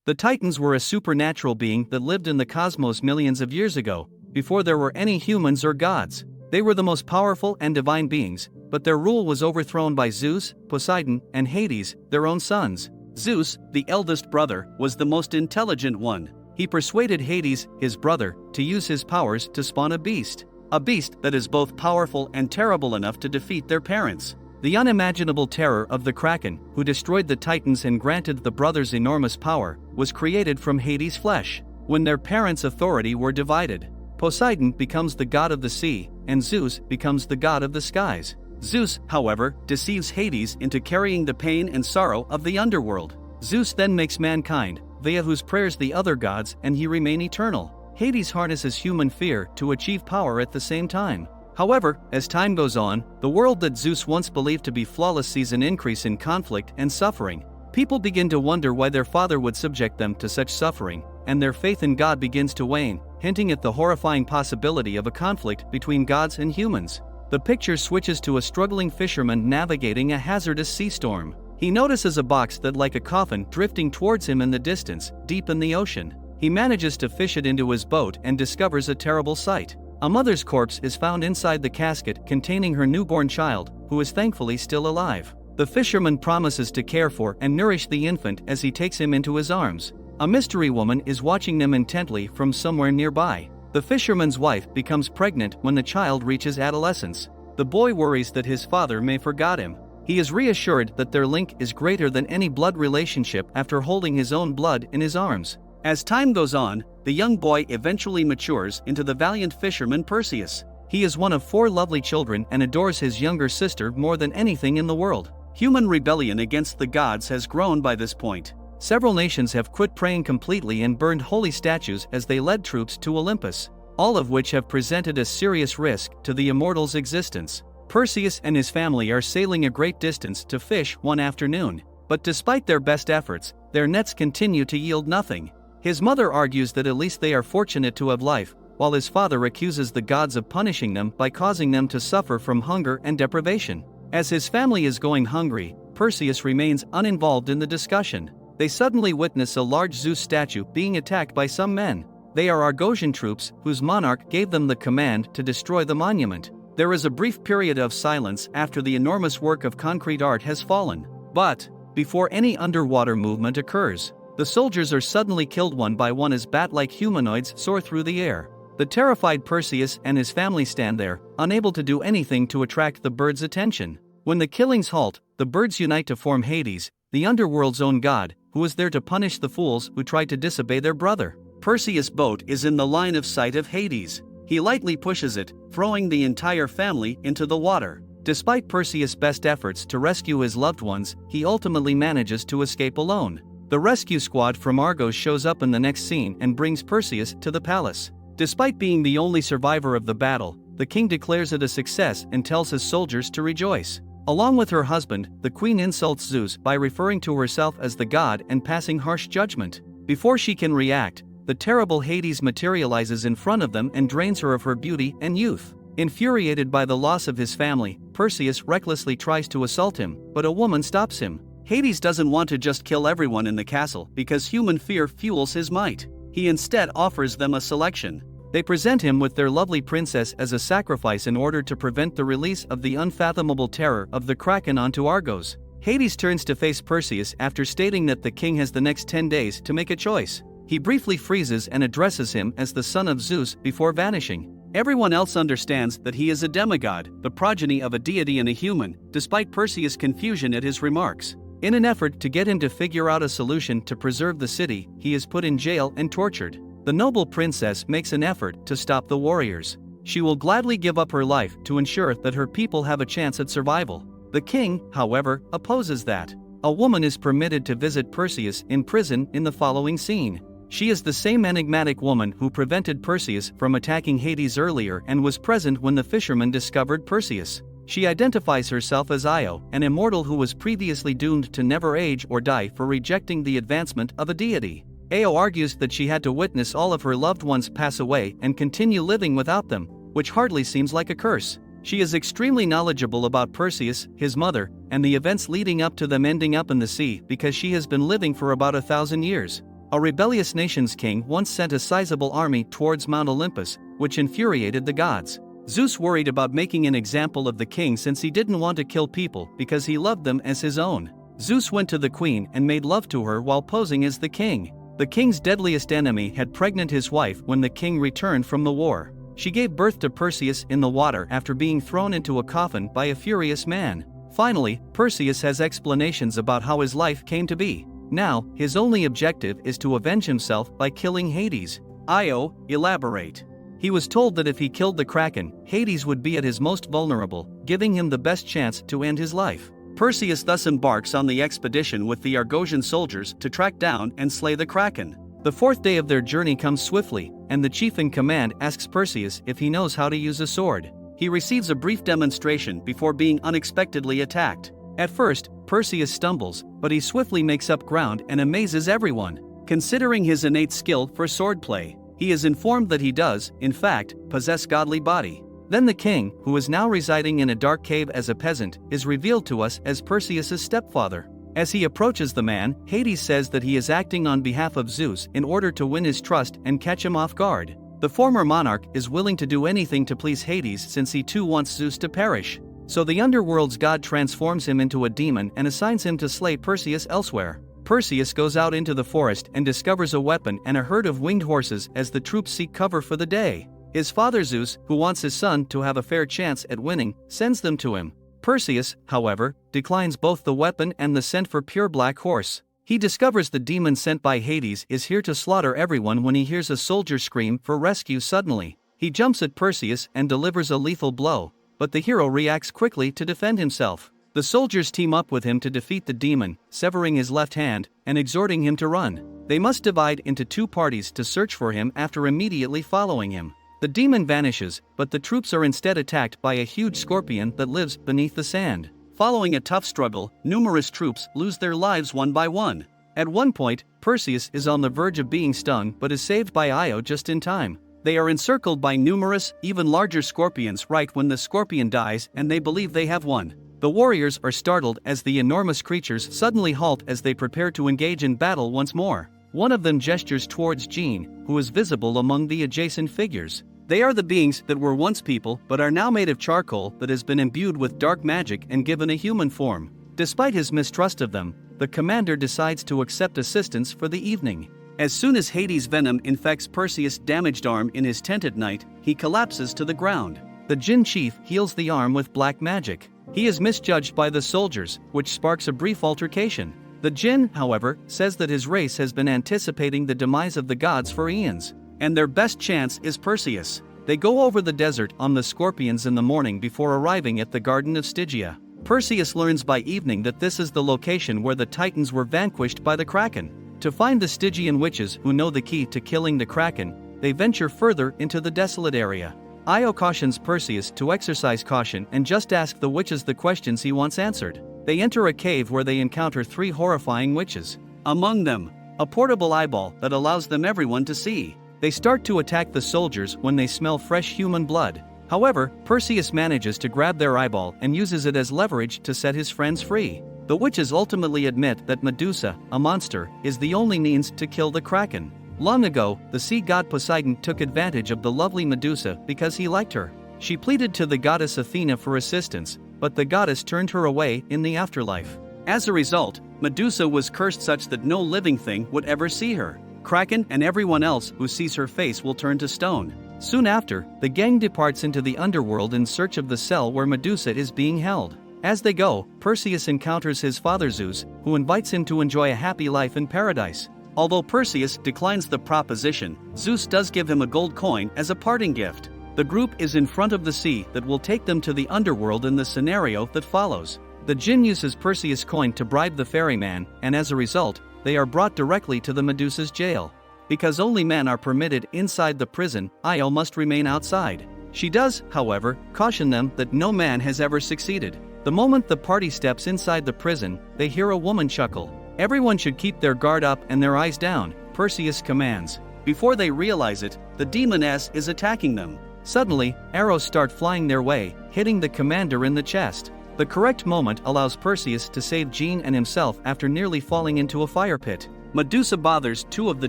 The Titans were a supernatural being that lived in the cosmos millions of years ago, before there were any humans or gods. They were the most powerful and divine beings, but their rule was overthrown by Zeus, Poseidon, and Hades, their own sons. Zeus, the eldest brother, was the most intelligent one. He persuaded Hades, his brother, to use his powers to spawn a beast that is both powerful and terrible enough to defeat their parents. The unimaginable terror of the Kraken, who destroyed the Titans and granted the brothers enormous power, was created from Hades' flesh. When their parents' authority were divided, Poseidon becomes the god of the sea, and Zeus becomes the god of the skies. Zeus, however, deceives Hades into carrying the pain and sorrow of the underworld. Zeus then makes mankind, via whose prayers the other gods and he remain eternal. Hades harnesses human fear to achieve power at the same time. However, as time goes on, the world that Zeus once believed to be flawless sees an increase in conflict and suffering. People begin to wonder why their father would subject them to such suffering, and their faith in God begins to wane, hinting at the horrifying possibility of a conflict between gods and humans. The picture switches to a struggling fisherman navigating a hazardous sea storm. He notices a box that like a coffin drifting towards him in the distance, deep in the ocean. He manages to fish it into his boat and discovers a terrible sight. A mother's corpse is found inside the casket containing her newborn child, who is thankfully still alive. The fisherman promises to care for and nourish the infant as he takes him into his arms. A mystery woman is watching them intently from somewhere nearby. The fisherman's wife becomes pregnant when the child reaches adolescence. The boy worries that his father may forget him. He is reassured that their link is greater than any blood relationship after holding his own blood in his arms. As time goes on, the young boy eventually matures into the valiant fisherman Perseus. He is one of 4 lovely children and adores his younger sister more than anything in the world. Human rebellion against the gods has grown by this point. Several nations have quit praying completely and burned holy statues as they led troops to Olympus, all of which have presented a serious risk to the immortals' existence. Perseus and his family are sailing a great distance to fish one afternoon, but despite their best efforts, their nets continue to yield nothing. His mother argues that at least they are fortunate to have life, while his father accuses the gods of punishing them by causing them to suffer from hunger and deprivation. As his family is going hungry, Perseus remains uninvolved in the discussion. They suddenly witness a large Zeus statue being attacked by some men. They are Argosian troops, whose monarch gave them the command to destroy the monument. There is a brief period of silence after the enormous work of concrete art has fallen. But, before any underwater movement occurs, the soldiers are suddenly killed one by one as bat-like humanoids soar through the air. The terrified Perseus and his family stand there, unable to do anything to attract the birds' attention. When the killings halt, the birds unite to form Hades, the underworld's own god, who is there to punish the fools who tried to disobey their brother. Perseus' boat is in the line of sight of Hades. He lightly pushes it, throwing the entire family into the water. Despite Perseus' best efforts to rescue his loved ones, he ultimately manages to escape alone. The rescue squad from Argos shows up in the next scene and brings Perseus to the palace. Despite being the only survivor of the battle, the king declares it a success and tells his soldiers to rejoice. Along with her husband, the queen insults Zeus by referring to herself as the god and passing harsh judgment. Before she can react, the terrible Hades materializes in front of them and drains her of her beauty and youth. Infuriated by the loss of his family, Perseus recklessly tries to assault him, but a woman stops him. Hades doesn't want to just kill everyone in the castle because human fear fuels his might. He instead offers them a selection. They present him with their lovely princess as a sacrifice in order to prevent the release of the unfathomable terror of the Kraken onto Argos. Hades turns to face Perseus after stating that the king has the next 10 days to make a choice. He briefly freezes and addresses him as the son of Zeus before vanishing. Everyone else understands that he is a demigod, the progeny of a deity and a human, despite Perseus' confusion at his remarks. In an effort to get him to figure out a solution to preserve the city, he is put in jail and tortured. The noble princess makes an effort to stop the warriors. She will gladly give up her life to ensure that her people have a chance at survival. The king, however, opposes that. A woman is permitted to visit Perseus in prison in the following scene. She is the same enigmatic woman who prevented Perseus from attacking Hades earlier and was present when the fisherman discovered Perseus. She identifies herself as Io, an immortal who was previously doomed to never age or die for rejecting the advancement of a deity. Io argues that she had to witness all of her loved ones pass away and continue living without them, which hardly seems like a curse. She is extremely knowledgeable about Perseus, his mother, and the events leading up to them ending up in the sea because she has been living for about 1,000 years. A rebellious nation's king once sent a sizable army towards Mount Olympus, which infuriated the gods. Zeus worried about making an example of the king since he didn't want to kill people because he loved them as his own. Zeus went to the queen and made love to her while posing as the king. The king's deadliest enemy had pregnant his wife when the king returned from the war. She gave birth to Perseus in the water after being thrown into a coffin by a furious man. Finally, Perseus has explanations about how his life came to be. Now, his only objective is to avenge himself by killing Hades. Io, elaborate. He was told that if he killed the Kraken, Hades would be at his most vulnerable, giving him the best chance to end his life. Perseus thus embarks on the expedition with the Argosian soldiers to track down and slay the Kraken. The fourth day of their journey comes swiftly, and the chief in command asks Perseus if he knows how to use a sword. He receives a brief demonstration before being unexpectedly attacked. At first, Perseus stumbles, but he swiftly makes up ground and amazes everyone. Considering his innate skill for swordplay, he is informed that he does, in fact, possess godly body. Then the king, who is now residing in a dark cave as a peasant, is revealed to us as Perseus' stepfather. As he approaches the man, Hades says that he is acting on behalf of Zeus in order to win his trust and catch him off guard. The former monarch is willing to do anything to please Hades since he too wants Zeus to perish. So the Underworld's god transforms him into a demon and assigns him to slay Perseus elsewhere. Perseus goes out into the forest and discovers a weapon and a herd of winged horses as the troops seek cover for the day. His father Zeus, who wants his son to have a fair chance at winning, sends them to him. Perseus, however, declines both the weapon and the scent for pure black horse. He discovers the demon sent by Hades is here to slaughter everyone when he hears a soldier scream for rescue suddenly. He jumps at Perseus and delivers a lethal blow, but the hero reacts quickly to defend himself. The soldiers team up with him to defeat the demon, severing his left hand and exhorting him to run. They must divide into two parties to search for him after immediately following him. The demon vanishes, but the troops are instead attacked by a huge scorpion that lives beneath the sand. Following a tough struggle, numerous troops lose their lives one by one. At one point, Perseus is on the verge of being stung but is saved by Io just in time. They are encircled by numerous, even larger scorpions right when the scorpion dies and they believe they have won. The warriors are startled as the enormous creatures suddenly halt as they prepare to engage in battle once more. One of them gestures towards Jean, who is visible among the adjacent figures. They are the beings that were once people but are now made of charcoal that has been imbued with dark magic and given a human form. Despite his mistrust of them, the commander decides to accept assistance for the evening. As soon as Hades' venom infects Perseus' damaged arm in his tent at night, he collapses to the ground. The Jinn chief heals the arm with black magic. He is misjudged by the soldiers, which sparks a brief altercation. The Jinn, however, says that his race has been anticipating the demise of the gods for eons, and their best chance is Perseus. They go over the desert on the scorpions in the morning before arriving at the Garden of Stygia. Perseus learns by evening that this is the location where the Titans were vanquished by the Kraken. To find the Stygian witches who know the key to killing the Kraken, they venture further into the desolate area. Io cautions Perseus to exercise caution and just ask the witches the questions he wants answered. They enter a cave where they encounter three horrifying witches. Among them, a portable eyeball that allows them everyone to see. They start to attack the soldiers when they smell fresh human blood. However, Perseus manages to grab their eyeball and uses it as leverage to set his friends free. The witches ultimately admit that Medusa, a monster, is the only means to kill the Kraken. Long ago, the sea god Poseidon took advantage of the lovely Medusa because he liked her. She pleaded to the goddess Athena for assistance, but the goddess turned her away in the afterlife. As a result, Medusa was cursed such that no living thing would ever see her. Kraken and everyone else who sees her face will turn to stone. Soon after, the gang departs into the underworld in search of the cell where Medusa is being held. As they go, Perseus encounters his father Zeus, who invites him to enjoy a happy life in paradise. Although Perseus declines the proposition, Zeus does give him a gold coin as a parting gift. The group is in front of the sea that will take them to the underworld in the scenario that follows. The Jinn uses Perseus' coin to bribe the ferryman, and as a result, they are brought directly to the Medusa's jail. Because only men are permitted inside the prison, Io must remain outside. She does, however, caution them that no man has ever succeeded. The moment the party steps inside the prison, they hear a woman chuckle. Everyone should keep their guard up and their eyes down, Perseus commands. Before they realize it, the demoness is attacking them. Suddenly, arrows start flying their way, hitting the commander in the chest. The correct moment allows Perseus to save Jean and himself after nearly falling into a fire pit. Medusa bothers two of the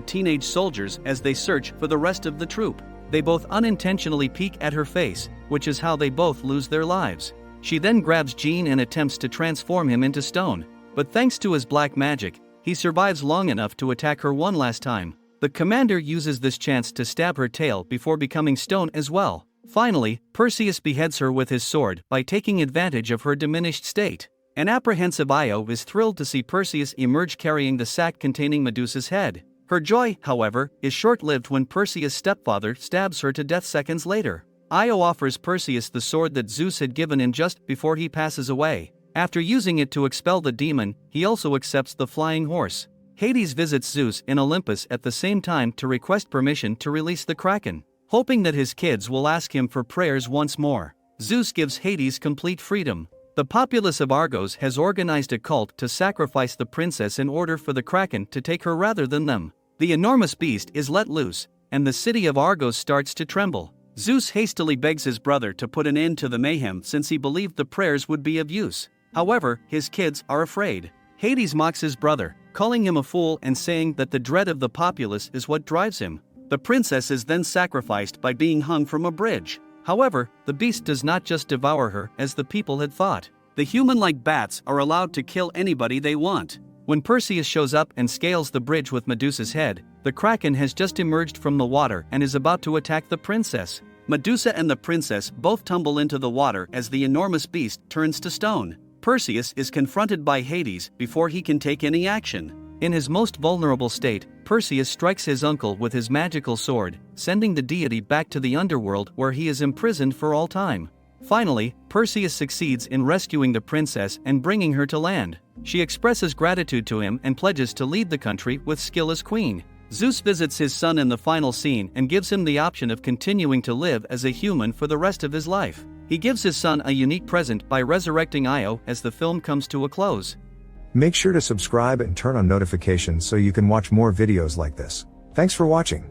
teenage soldiers as they search for the rest of the troop. They both unintentionally peek at her face, which is how they both lose their lives. She then grabs Jean and attempts to transform him into stone, but thanks to his black magic, he survives long enough to attack her one last time. The commander uses this chance to stab her tail before becoming stone as well. Finally, Perseus beheads her with his sword by taking advantage of her diminished state. An apprehensive Io is thrilled to see Perseus emerge carrying the sack containing Medusa's head. Her joy, however, is short-lived when Perseus' stepfather stabs her to death seconds later. Io offers Perseus the sword that Zeus had given him just before he passes away. After using it to expel the demon, he also accepts the flying horse. Hades visits Zeus in Olympus at the same time to request permission to release the Kraken, hoping that his kids will ask him for prayers once more. Zeus gives Hades complete freedom. The populace of Argos has organized a cult to sacrifice the princess in order for the Kraken to take her rather than them. The enormous beast is let loose, and the city of Argos starts to tremble. Zeus hastily begs his brother to put an end to the mayhem since he believed the prayers would be of use. However, his kids are afraid. Hades mocks his brother, calling him a fool and saying that the dread of the populace is what drives him. The princess is then sacrificed by being hung from a bridge. However, the beast does not just devour her as the people had thought. The human-like bats are allowed to kill anybody they want. When Perseus shows up and scales the bridge with Medusa's head, the Kraken has just emerged from the water and is about to attack the princess. Medusa and the princess both tumble into the water as the enormous beast turns to stone. Perseus is confronted by Hades before he can take any action. In his most vulnerable state, Perseus strikes his uncle with his magical sword, sending the deity back to the underworld where he is imprisoned for all time. Finally, Perseus succeeds in rescuing the princess and bringing her to land. She expresses gratitude to him and pledges to lead the country with skill as queen. Zeus visits his son in the final scene and gives him the option of continuing to live as a human for the rest of his life. He gives his son a unique present by resurrecting Io as the film comes to a close. Make sure to subscribe and turn on notifications so you can watch more videos like this. Thanks for watching.